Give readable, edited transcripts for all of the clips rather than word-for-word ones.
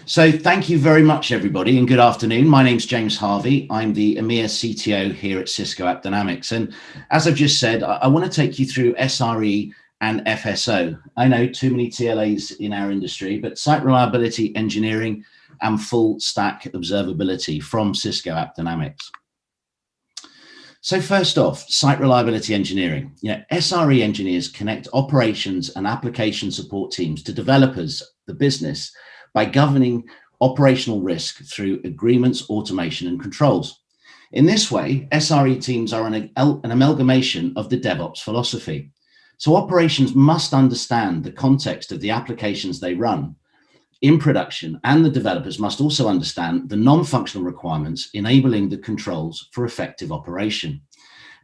So thank you very much, everybody, and good afternoon. My name's James Harvey. I'm the EMEA CTO here at Cisco AppDynamics. And as I've just said, I want to take you through SRE and FSO. I know too many TLAs in our industry, but site reliability engineering and full stack observability from Cisco AppDynamics. So first off, site reliability engineering. SRE engineers connect operations and application support teams to developers, the business, by governing operational risk through agreements, automation, and controls. In this way, SRE teams are an amalgamation of the DevOps philosophy. So operations must understand the context of the applications they run in production, and the developers must also understand the non-functional requirements enabling the controls for effective operation.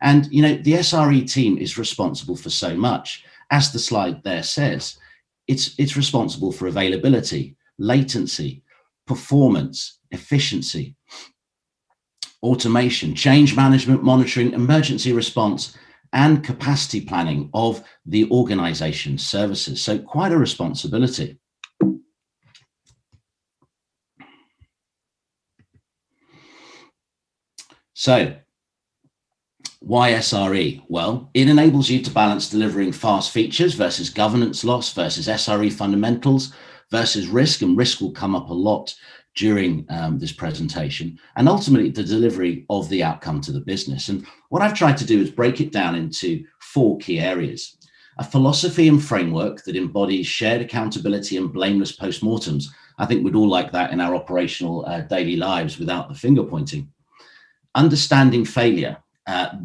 And the SRE team is responsible for so much. As the slide there says, it's responsible for availability, latency, performance, efficiency, automation, change management, monitoring, emergency response, and capacity planning of the organization's services. So quite a responsibility. So why SRE? Well, it enables you to balance delivering fast features versus governance loss versus SRE fundamentals versus risk, and risk will come up a lot during this presentation, and ultimately the delivery of the outcome to the business. And what I've tried to do is break it down into 4 key areas. A philosophy and framework that embodies shared accountability and blameless postmortems. I think we'd all like that in our operational daily lives without the finger pointing. Understanding failure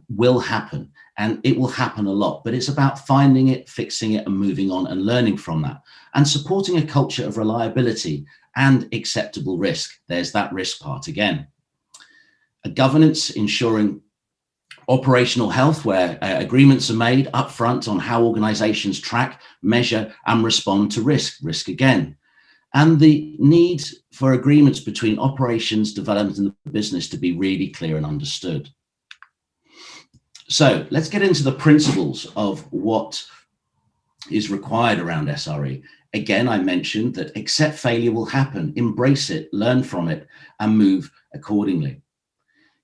will happen, and it will happen a lot, but it's about finding it, fixing it, and moving on and learning from that, and supporting a culture of reliability and acceptable risk. There's that risk part again. A governance ensuring operational health, where agreements are made upfront on how organizations track, measure, and respond to risk again. And the need for agreements between operations, development, and the business to be really clear and understood. So let's get into the principles of what is required around SRE. Again, I mentioned that accept failure will happen, embrace it, learn from it, and move accordingly.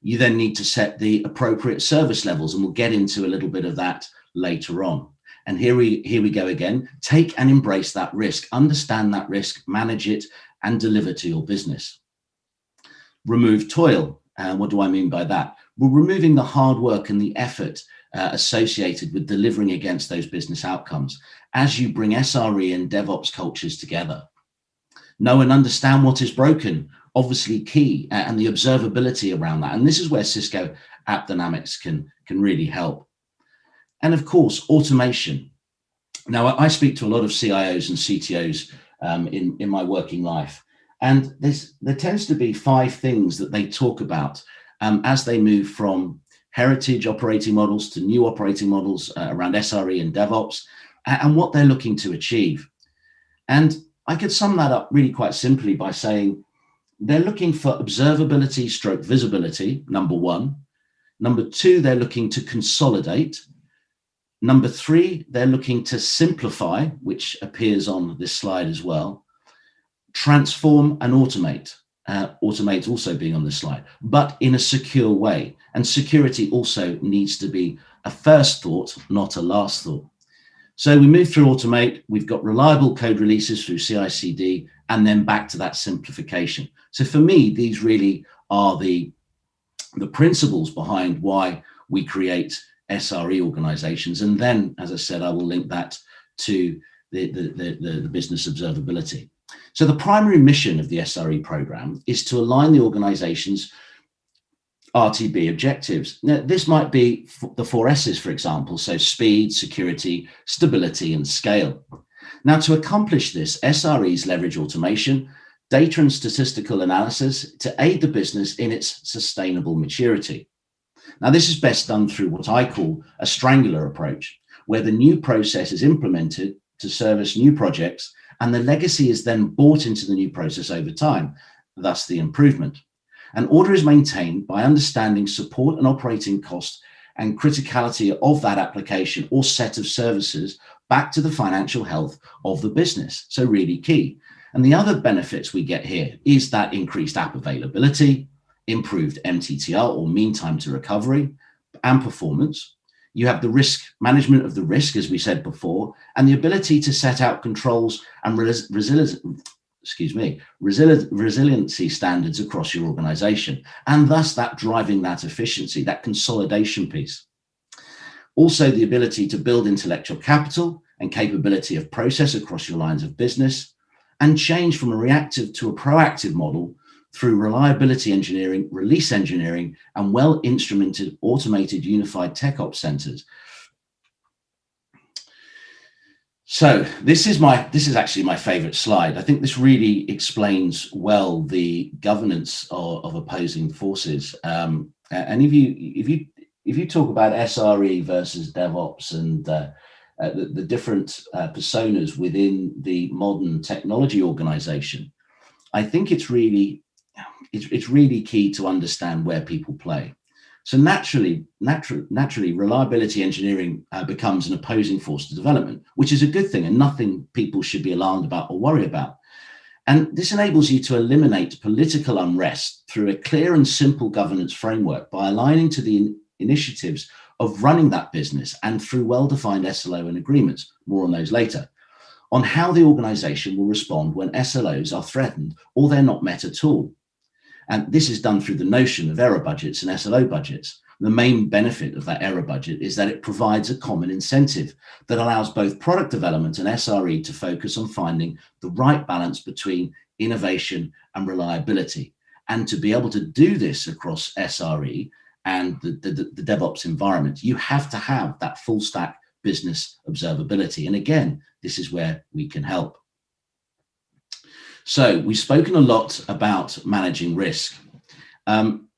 You then need to set the appropriate service levels, and we'll get into a little bit of that later on. And here we go again. Take and embrace that risk, understand that risk, manage it, and deliver to your business. Remove toil. What do I mean by that? Well, removing the hard work and the effort associated with delivering against those business outcomes as you bring SRE and DevOps cultures together. Know and understand what is broken, obviously key, and the observability around that. And this is where Cisco AppDynamics can really help. And of course, automation. Now, I speak to a lot of CIOs and CTOs in my working life, and there tends to be 5 things that they talk about as they move from heritage operating models to new operating models around SRE and DevOps, and what they're looking to achieve. And I could sum that up really quite simply by saying they're looking for observability stroke visibility, number 1. Number 2, they're looking to consolidate. Number 3, they're looking to simplify, which appears on this slide as well. Transform and automate. Automate also being on this slide, but in a secure way. And security also needs to be a first thought, not a last thought. So we move through automate, we've got reliable code releases through CI/CD, and then back to that simplification. So for me, these really are the principles behind why we create SRE organizations. And then, as I said, I will link that to the business observability. So the primary mission of the SRE program is to align the organization's RTB objectives. Now, this might be the 4 S's, for example, so speed, security, stability, and scale. Now, to accomplish this, SREs leverage automation, data and statistical analysis to aid the business in its sustainable maturity. Now, this is best done through what I call a strangler approach, where the new process is implemented to service new projects, and the legacy is then brought into the new process over time, thus the improvement. And order is maintained by understanding support and operating cost and criticality of that application or set of services back to the financial health of the business. So really key. And the other benefits we get here is that increased app availability, improved MTTR or mean time to recovery and performance. You have the risk management of the risk, as we said before, and the ability to set out controls and resiliency standards across your organization, and thus that driving that efficiency, that consolidation piece. Also, the ability to build intellectual capital and capability of process across your lines of business, and change from a reactive to a proactive model through reliability engineering, release engineering, and well-instrumented, automated, unified tech ops centers. So this is actually my favorite slide. I think this really explains well the governance of opposing forces. And if you talk about SRE versus DevOps and the different personas within the modern technology organization, I think it's really key to understand where people play. So naturally, reliability engineering becomes an opposing force to development, which is a good thing and nothing people should be alarmed about or worry about. And this enables you to eliminate political unrest through a clear and simple governance framework by aligning to the initiatives of running that business and through well-defined SLO and agreements, more on those later, on how the organization will respond when SLOs are threatened or they're not met at all. And this is done through the notion of error budgets and SLO budgets. The main benefit of that error budget is that it provides a common incentive that allows both product development and SRE to focus on finding the right balance between innovation and reliability. And to be able to do this across SRE and the DevOps environment, you have to have that full stack business observability. And again, this is where we can help. So we've spoken a lot about managing risk. And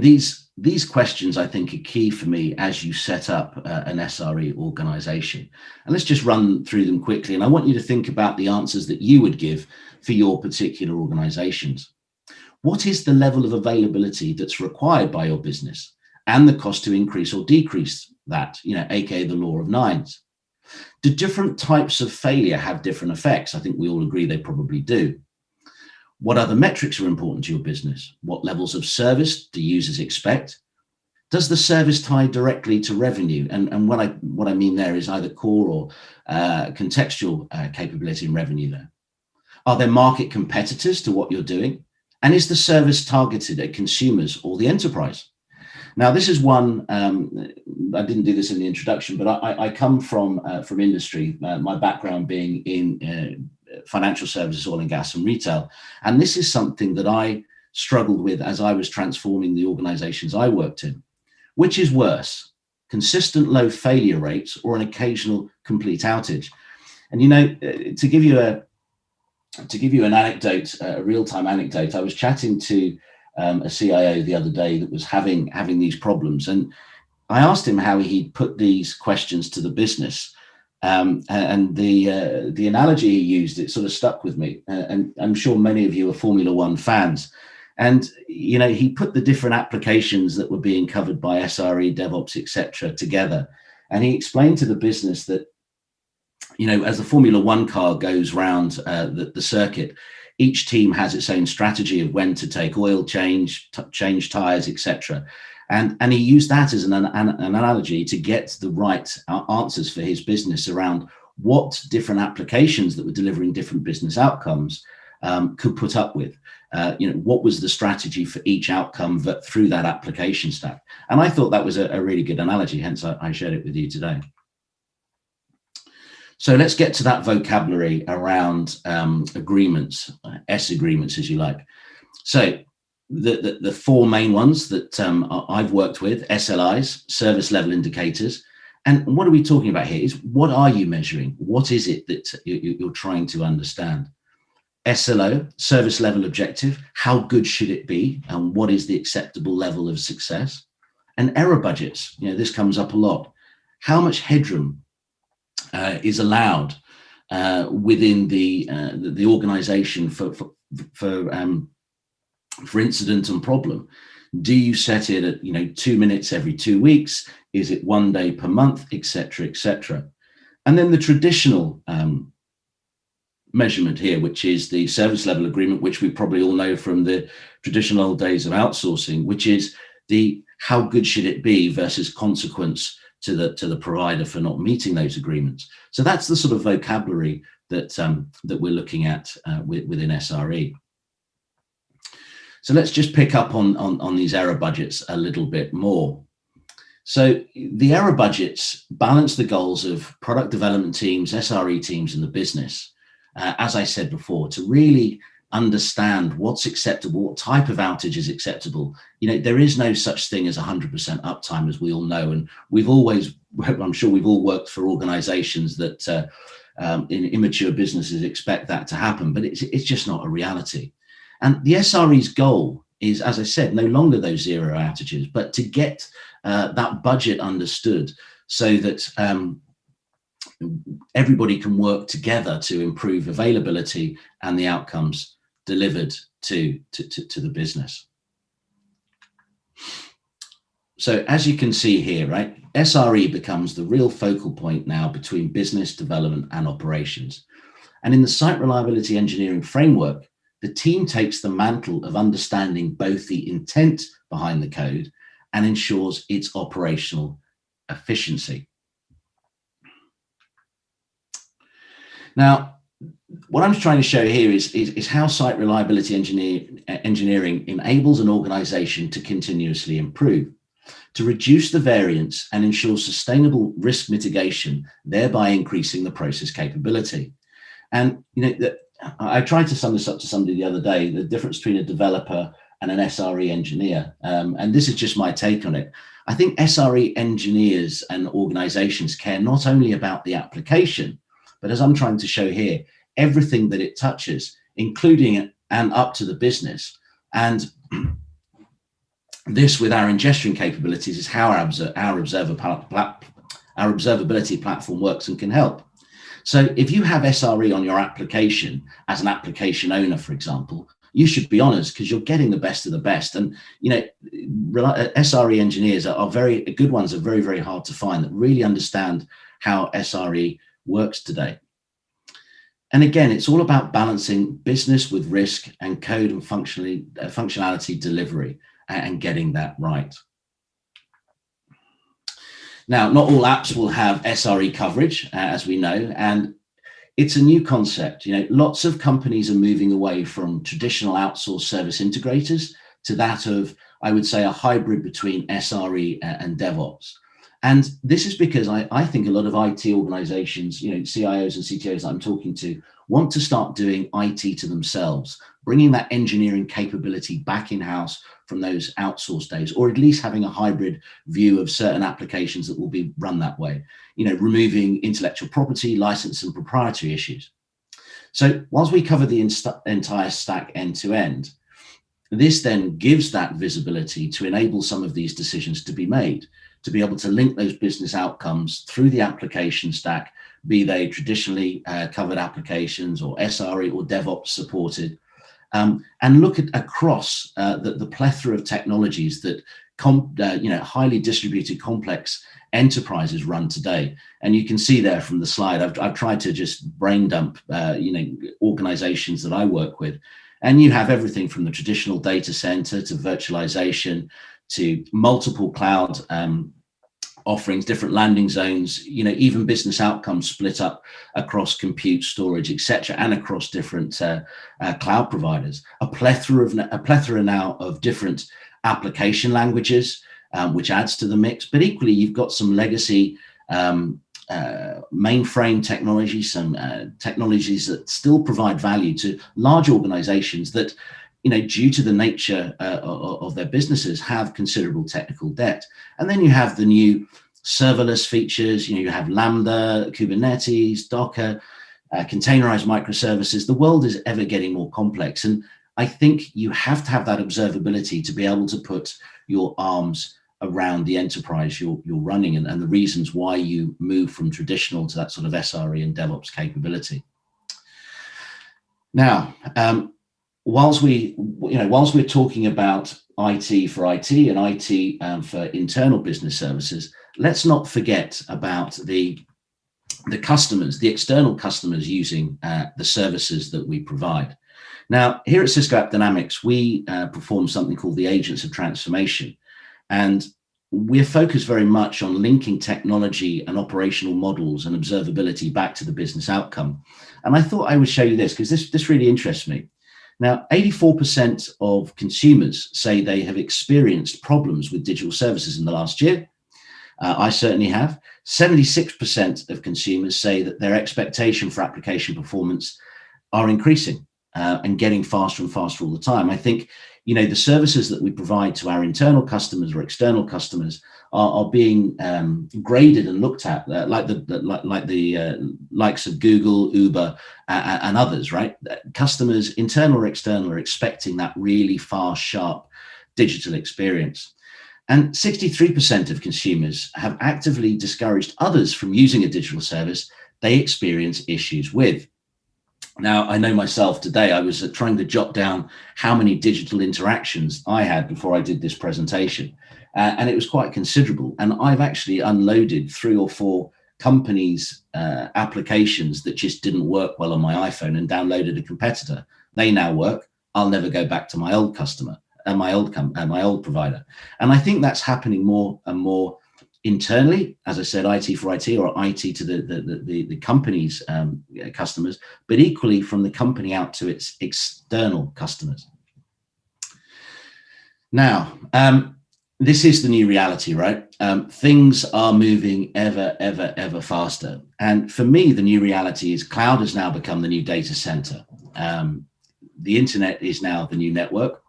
these questions, I think, are key for me as you set up an SRE organization. And let's just run through them quickly. And I want you to think about the answers that you would give for your particular organizations. What is the level of availability that's required by your business and the cost to increase or decrease that, aka the law of nines? Do different types of failure have different effects? I think we all agree they probably do. What other metrics are important to your business? What levels of service do users expect? Does the service tie directly to revenue? And what I mean there is either core or contextual capability and revenue there. Are there market competitors to what you're doing? And is the service targeted at consumers or the enterprise? Now, this is one, I didn't do this in the introduction, but I come from industry, my background being in financial services, oil and gas and retail. And this is something that I struggled with as I was transforming the organizations I worked in. Which is worse, consistent low failure rates or an occasional complete outage? And, to give you an anecdote, a real-time anecdote, I was chatting to a CIO the other day that was having these problems, and I asked him how he'd put these questions to the business, and the analogy he used, it sort of stuck with me, and I'm sure many of you are Formula One fans, and he put the different applications that were being covered by SRE, DevOps, etc. together, and he explained to the business that as the Formula One car goes round the circuit, each team has its own strategy of when to take oil change tires, etc. And he used that as an analogy to get the right answers for his business around what different applications that were delivering different business outcomes could put up with. What was the strategy for each outcome through that application stack? And I thought that was a really good analogy, hence I shared it with you today. So let's get to that vocabulary around agreements, S agreements, as you like. So the four main ones that I've worked with: SLIs, service level indicators. And what are we talking about here is, what are you measuring? What is it that you're trying to understand? SLO, service level objective, how good should it be? And what is the acceptable level of success? And error budgets, this comes up a lot. How much headroom is allowed within the organization for incident and problem? Do you set it at 2 minutes every 2 weeks? Is it 1 day per month, etc., etc.? And then the traditional measurement here, which is the service level agreement, which we probably all know from the traditional old days of outsourcing, which is the how good should it be versus consequence to the provider for not meeting those agreements. So that's the sort of vocabulary that that we're looking at within SRE. So let's just pick up on these error budgets a little bit more. So the error budgets balance the goals of product development teams, SRE teams in the business, as I said before, to really understand what's acceptable, what type of outage is acceptable. You know, there is no such thing as 100% uptime, as we all know. And we've always, I'm sure we've all worked for organizations that in immature businesses expect that to happen, but it's just not a reality. And the SRE's goal is, as I said, no longer those zero outages, but to get that budget understood so that everybody can work together to improve availability and the outcomes delivered to the business. So as you can see here, right, SRE becomes the real focal point now between business development and operations. And in the site reliability engineering framework, the team takes the mantle of understanding both the intent behind the code and ensures its operational efficiency. Now, what I'm trying to show here is how site reliability engineering enables an organization to continuously improve, to reduce the variance and ensure sustainable risk mitigation, thereby increasing the process capability. And you know, I tried to sum this up to somebody the other day, the difference between a developer and an SRE engineer. And this is just my take on it. I think SRE engineers and organizations care not only about the application, but as I'm trying to show here, everything that it touches, including and up to the business. And this, with our ingestion capabilities, is how our observability platform works and can help. So if you have SRE on your application as an application owner, for example, you should be honest because you're getting the best of the best. And, you know, SRE engineers are very good ones, are very, very hard to find that really understand how SRE works today. And again, it's all about balancing business with risk and code and functionality delivery and getting that right. Now, not all apps will have SRE coverage, as we know, and it's a new concept. You know, lots of companies are moving away from traditional outsourced service integrators to that of, I would say, a hybrid between SRE and DevOps. And this is because I think a lot of IT organizations, you know, CIOs and CTOs that I'm talking to, want to start doing IT to themselves, bringing that engineering capability back in-house from those outsourced days, or at least having a hybrid view of certain applications that will be run that way, you know, removing intellectual property, license and proprietary issues. So whilst we cover the entire stack end to end, this then gives that visibility to enable some of these decisions to be made, to be able to link those business outcomes through the application stack, be they traditionally covered applications or SRE or DevOps supported, and look at across the plethora of technologies that you know, highly distributed complex enterprises run today. And you can see there from the slide, I've tried to just brain dump you know, organizations that I work with. And you have everything from the traditional data center to virtualization to multiple cloud offerings, different landing zones, you know, even business outcomes split up across compute, storage, etc., and across different cloud providers. A plethora now of different application languages, which adds to the mix. But equally, you've got some legacy mainframe technology, some technologies that still provide value to large organizations that, you know, due to the nature of their businesses, have considerable technical debt. And then you have the new serverless features, you know, you have Lambda, Kubernetes, Docker, containerized microservices. The world is ever getting more complex. And I think you have to have that observability to be able to put your arms around the enterprise you're running and the reasons why you move from traditional to that sort of SRE and DevOps capability. Now, whilst we're talking about IT for IT and IT for internal business services, let's not forget about the the customers, the external customers using the services that we provide. Now, here at Cisco AppDynamics, we perform something called the Agents of Transformation. And we're focused very much on linking technology and operational models and observability back to the business outcome. And I thought I would show you this because this really interests me. Now, 84% of consumers say they have experienced problems with digital services in the last year. I certainly have. 76% of consumers say that their expectation for application performance are increasing and getting faster and faster all the time. I think, the services that we provide to our internal customers or external customers are being graded and looked at like the likes of Google, Uber, and others, right? Customers, internal or external, are expecting that really fast, sharp digital experience. And 63% of consumers have actively discouraged others from using a digital service they experience issues with. Now, I know myself today, I was trying to jot down how many digital interactions I had before I did this presentation, and it was quite considerable. And I've actually unloaded 3 or 4 companies' applications that just didn't work well on my iPhone and downloaded a competitor. They now work. I'll never go back to my old customer and my old provider. And I think that's happening more and more internally, as I said, IT for IT, or IT to the company's customers, but equally from the company out to its external customers. Now, this is the new reality, right? Things are moving ever faster. And for me, the new reality is cloud has now become the new data center. The internet is now the new network.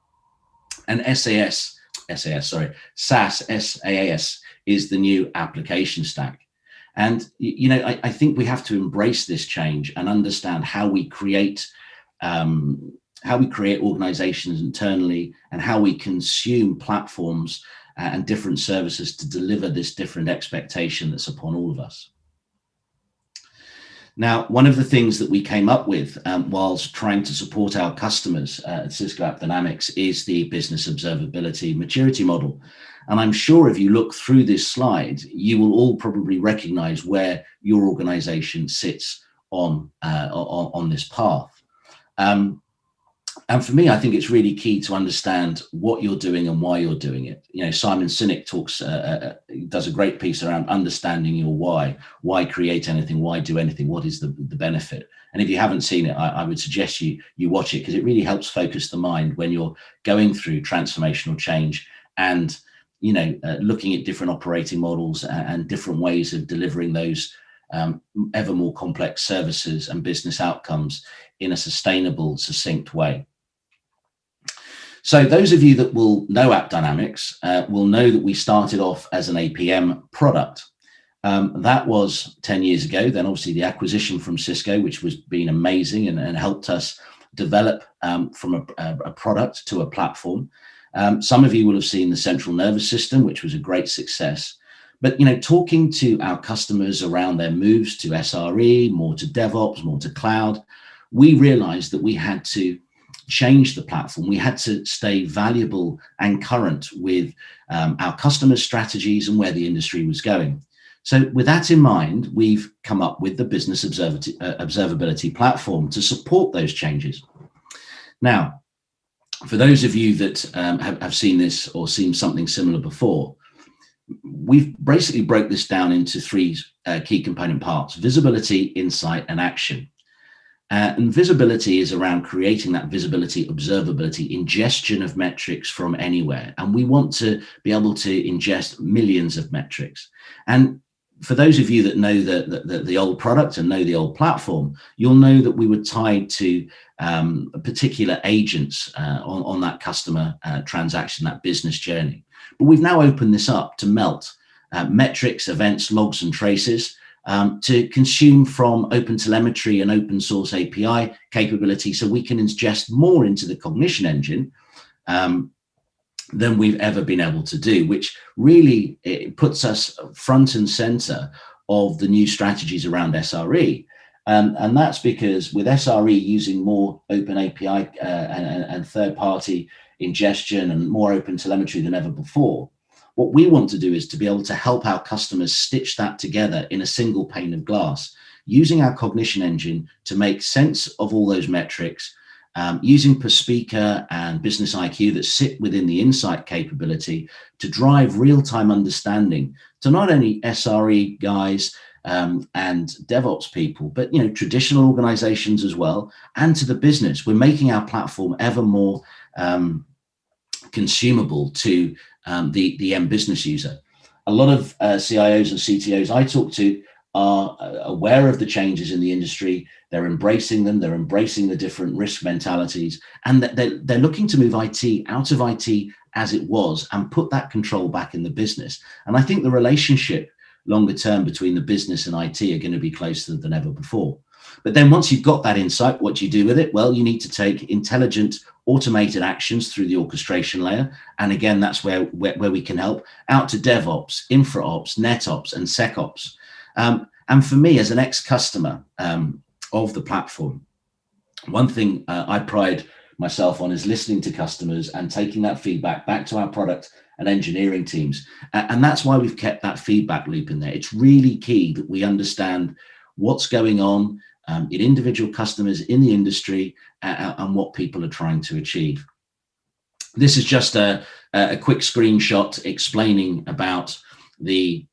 And SaaS, is the new application stack. And, I think we have to embrace this change and understand how we create organizations internally and how we consume platforms and different services to deliver this different expectation that's upon all of us. Now, one of the things that we came up with whilst trying to support our customers at Cisco AppDynamics is the business observability maturity model. And I'm sure if you look through this slide, you will all probably recognize where your organization sits on this path. And for me, I think it's really key to understand what you're doing and why you're doing it. Simon Sinek does a great piece around understanding your why create anything, why do anything, what is the benefit. And if you haven't seen it, I would suggest you watch it, because it really helps focus the mind when you're going through transformational change and looking at different operating models and different ways of delivering those ever more complex services and business outcomes in a sustainable, succinct way. So those of you that will know AppDynamics will know that we started off as an APM product. That was 10 years ago. Then obviously the acquisition from Cisco, which was been amazing and helped us develop from a product to a platform. Some of you will have seen the central nervous system, which was a great success. But, talking to our customers around their moves to SRE, more to DevOps, more to cloud, we realized that we had to change the platform. We had to stay valuable and current with our customers' strategies and where the industry was going. So with that in mind, we've come up with the business observability platform to support those changes. Now, for those of you that have seen this or seen something similar before, we've basically broke this down into 3 key component parts: visibility, insight, and action. And visibility is around creating that visibility, observability, ingestion of metrics from anywhere. And we want to be able to ingest millions of metrics. And for those of you that know the old product and know the old platform, you'll know that we were tied to particular agents on that customer transaction, that business journey. But we've now opened this up to melt metrics, events, logs, and traces to consume from open telemetry and open source API capability, so we can ingest more into the cognition engine than we've ever been able to do, which really it puts us front and center of the new strategies around SRE. And that's because with SRE using more open API and third-party ingestion and more open telemetry than ever before, What we want to do is to be able to help our customers stitch that together in a single pane of glass, using our cognition engine to make sense of all those metrics, using per speaker and business IQ that sit within the insight capability to drive real-time understanding to not only SRE guys and DevOps people, but traditional organizations as well, and to the business. We're making our platform ever more consumable to the end business user. A lot of CIOs and CTOs I talk to are aware of the changes in the industry. They're embracing them. They're embracing the different risk mentalities, and they're looking to move IT out of IT as it was and put that control back in the business. And I think the relationship longer term between the business and IT are going to be closer than ever before. But then once you've got that insight, what do you do with it? Well, you need to take intelligent, automated actions through the orchestration layer. And again, that's where we can help out to DevOps, InfraOps, NetOps, and SecOps. And for me, as an ex-customer of the platform, one thing I pride myself on is listening to customers and taking that feedback back to our product and engineering teams. And that's why we've kept that feedback loop in there. It's really key that we understand what's going on in individual customers in the industry and what people are trying to achieve. This is just a quick screenshot explaining about the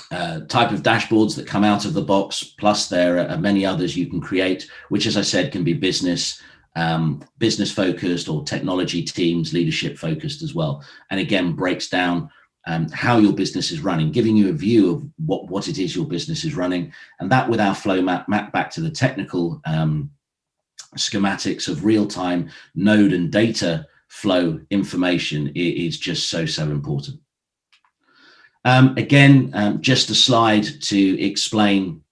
type of dashboards that come out of the box, plus there are many others you can create, which, as I said, can be business focused or technology teams, leadership focused as well. And again, breaks down how your business is running, giving you a view of what it is your business is running. And that with our flow map back to the technical schematics of real-time node and data flow information is just so important. Again, just a slide to explain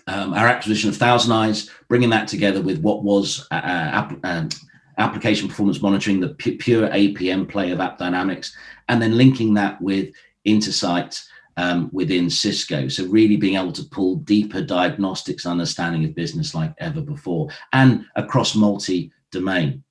our acquisition of Thousand Eyes, bringing that together with what was application performance monitoring, the pure APM play of App Dynamics, and then linking that with Intersight within Cisco. So really being able to pull deeper diagnostics understanding of business like ever before and across multi-domain.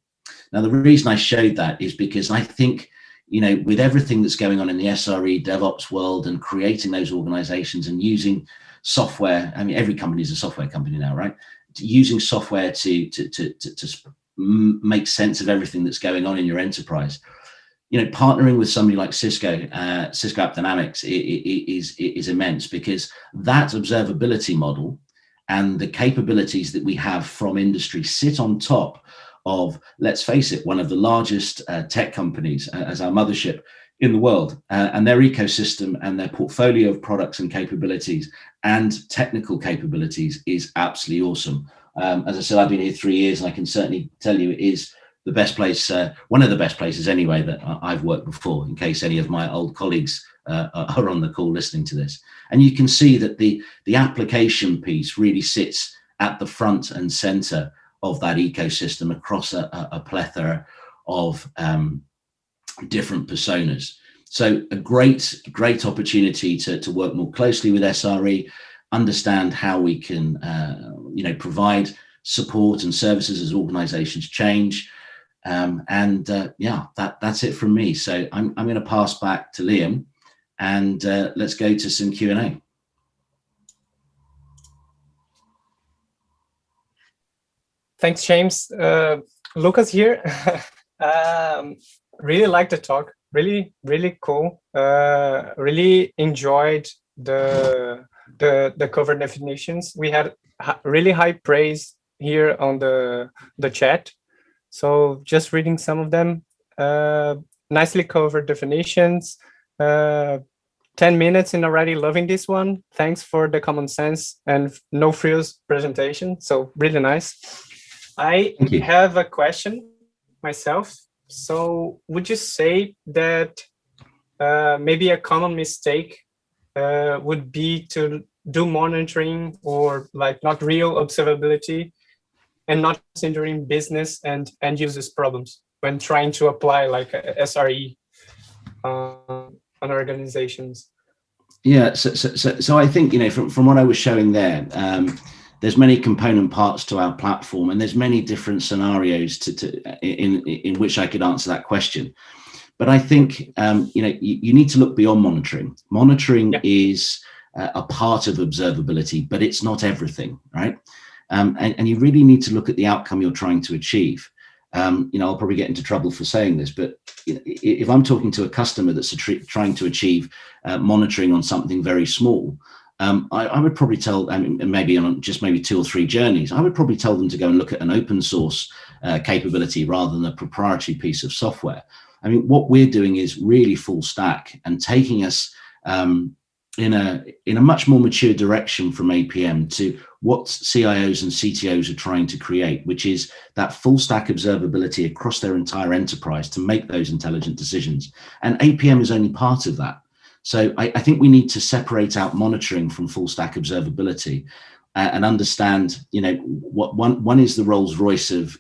Now, the reason I showed that is because I think, with everything that's going on in the SRE DevOps world and creating those organizations and using software, I mean, every company is a software company now, right? Using software to make sense of everything that's going on in your enterprise. Partnering with somebody like Cisco App Dynamics is immense, because that observability model and the capabilities that we have from industry sit on top of, let's face it, one of the largest tech companies as our mothership in the world, and their ecosystem and their portfolio of products and capabilities and technical capabilities is absolutely awesome. As I said, I've been here 3 years, and I can certainly tell you it is the best place, one of the best places anyway, that I've worked before, in case any of my old colleagues are on the call listening to this. And you can see that the application piece really sits at the front and center of that ecosystem across a plethora of different personas. So a great opportunity to work more closely with SRE, understand how we can provide support and services as organizations change. That's it from me. So I'm going to pass back to Liam, and let's go to some Q&A. Thanks, James. Lucas here. Really liked the talk. Really cool. Really enjoyed the cover definitions. We had really high praise here on the chat. So just reading some of them. Nicely covered definitions. 10 minutes in already, loving this one. Thanks for the common sense and no frills presentation. So really nice. I have a question myself. So would you say that maybe a common mistake would be to do monitoring or like not real observability and not considering business and end users problems when trying to apply like a SRE on organizations? Yeah, so I think, from what I was showing there, there's many component parts to our platform, and there's many different scenarios in which I could answer that question. But I think you need to look beyond monitoring. Monitoring is a part of observability, but it's not everything, right? And you really need to look at the outcome you're trying to achieve. I'll probably get into trouble for saying this, but if I'm talking to a customer that's trying to achieve monitoring on something very small, I would probably tell, maybe on just maybe 2 or 3 journeys, I would probably tell them to go and look at an open source capability rather than a proprietary piece of software. I mean, what we're doing is really full stack and taking us in a much more mature direction from APM to what CIOs and CTOs are trying to create, which is that full stack observability across their entire enterprise to make those intelligent decisions. And APM is only part of that. So I think we need to separate out monitoring from full stack observability and understand, what one is the Rolls Royce of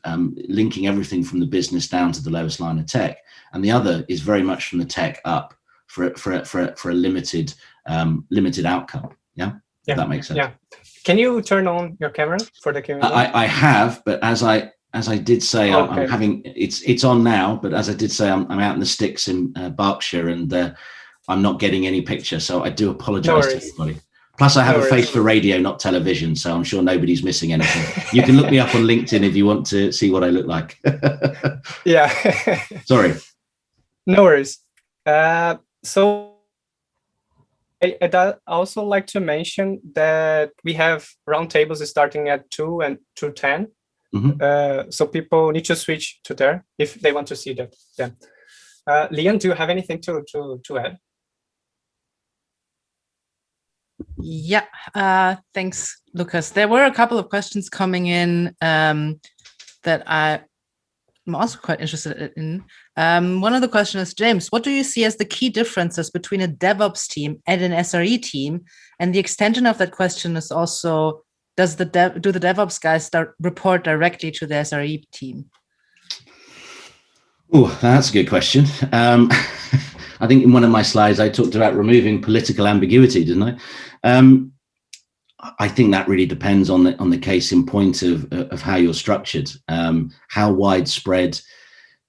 linking everything from the business down to the lowest line of tech, and the other is very much from the tech up for a limited outcome. Yeah, if that makes sense. Yeah. Can you turn on your camera for the Q&A? I have, but as I did say, I'm having it's on now. But as I did say, I'm out in the sticks in Berkshire, and I'm not getting any picture, so I do apologise to everybody. Plus, I have a face for radio, not television, so I'm sure nobody's missing anything. You can look me up on LinkedIn if you want to see what I look like. Yeah. Sorry. No worries. So I'd also like to mention that we have roundtables starting at 2 and 2:10. Mm-hmm. So people need to switch to there if they want to see that. Yeah. Leon, do you have anything to add? Yeah, thanks, Lucas. There were a couple of questions coming in that I'm also quite interested in. One of the questions is, James, what do you see as the key differences between a DevOps team and an SRE team? And the extension of that question is also, do the DevOps guys report directly to the SRE team? Oh, that's a good question. I think in one of my slides, I talked about removing political ambiguity, didn't I? I think that really depends on the case in point of how you're structured, how widespread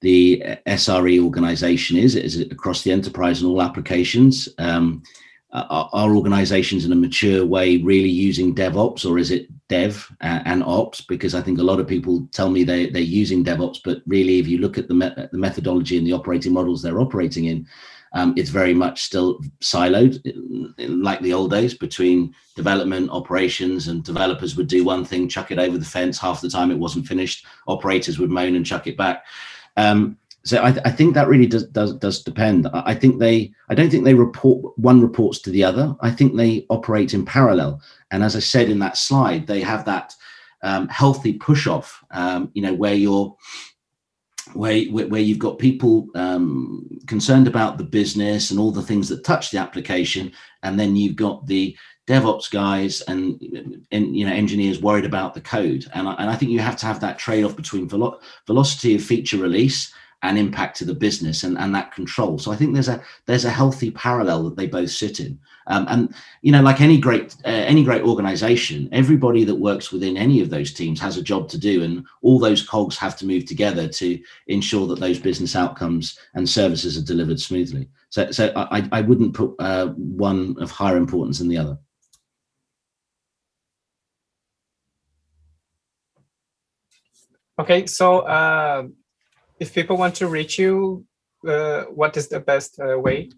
the SRE organization is. Is it across the enterprise and all applications? Are organizations in a mature way really using DevOps, or is it Dev and Ops? Because I think a lot of people tell me they're using DevOps, but really, if you look at the methodology and the operating models they're operating in, it's very much still siloed, like the old days, between development, operations, and developers would do one thing, chuck it over the fence. Half the time it wasn't finished. Operators would moan and chuck it back. So I think that really does depend. I don't think they one reports to the other. I think they operate in parallel. And as I said in that slide, they have that healthy push off, where you've got people concerned about the business and all the things that touch the application, and then you've got the DevOps guys and engineers worried about the code. And I think you have to have that trade-off between velocity of feature release and impact to the business and that control. So I think there's a healthy parallel that they both sit in. And like any great organization, everybody that works within any of those teams has a job to do, and all those cogs have to move together to ensure that those business outcomes and services are delivered smoothly. So I wouldn't put one of higher importance than the other. Okay, so if people want to reach you, what is the best way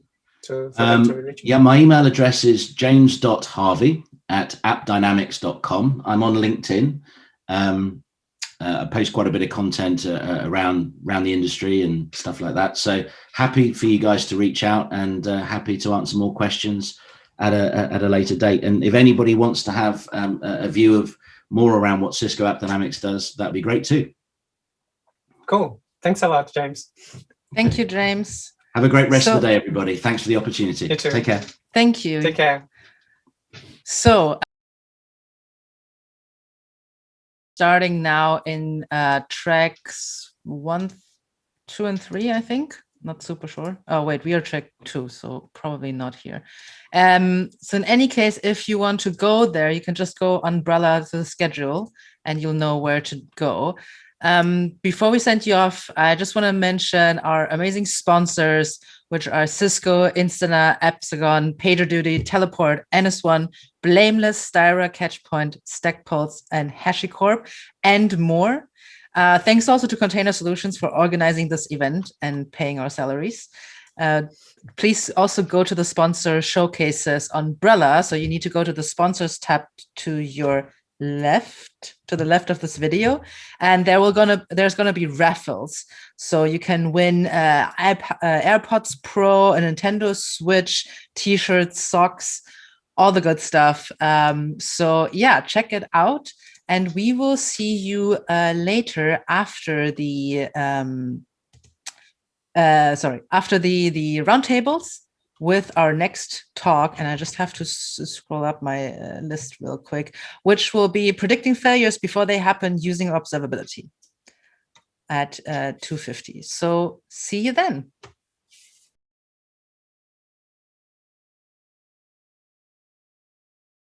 for them to reach you? Yeah, my email address is james.harvey@appdynamics.com. I'm on LinkedIn. I post quite a bit of content around the industry and stuff like that. So happy for you guys to reach out, and happy to answer more questions at a later date. And if anybody wants to have a view of more around what Cisco AppDynamics does, that'd be great too. Cool. Thanks a lot, James. Thank you, James. Have a great rest of the day, everybody. Thanks for the opportunity. You too. Take care. Thank you. Take care. So starting now in tracks 1, 2, and 3, I think. Not super sure. Oh, wait, we are track 2, so probably not here. So in any case, if you want to go there, you can just go umbrella to the schedule and you'll know where to go. Before we send you off, I just want to mention our amazing sponsors, which are Cisco, Instana, Epsagon, PagerDuty, Teleport, NS1, Blameless, Styra, Catchpoint, StackPulse, and HashiCorp, and more. Thanks also to Container Solutions for organizing this event and paying our salaries. Please also go to the sponsor showcases umbrella. So you need to go to the sponsors tab to your left, to the left of this video, and there's gonna be raffles. So you can win AirPods Pro, a Nintendo Switch, T-shirts, socks, all the good stuff. So yeah, check it out. And we will see you later after the after the roundtables with our next talk. And I just have to scroll up my list real quick, which will be predicting failures before they happen using observability at 2:50. So see you then.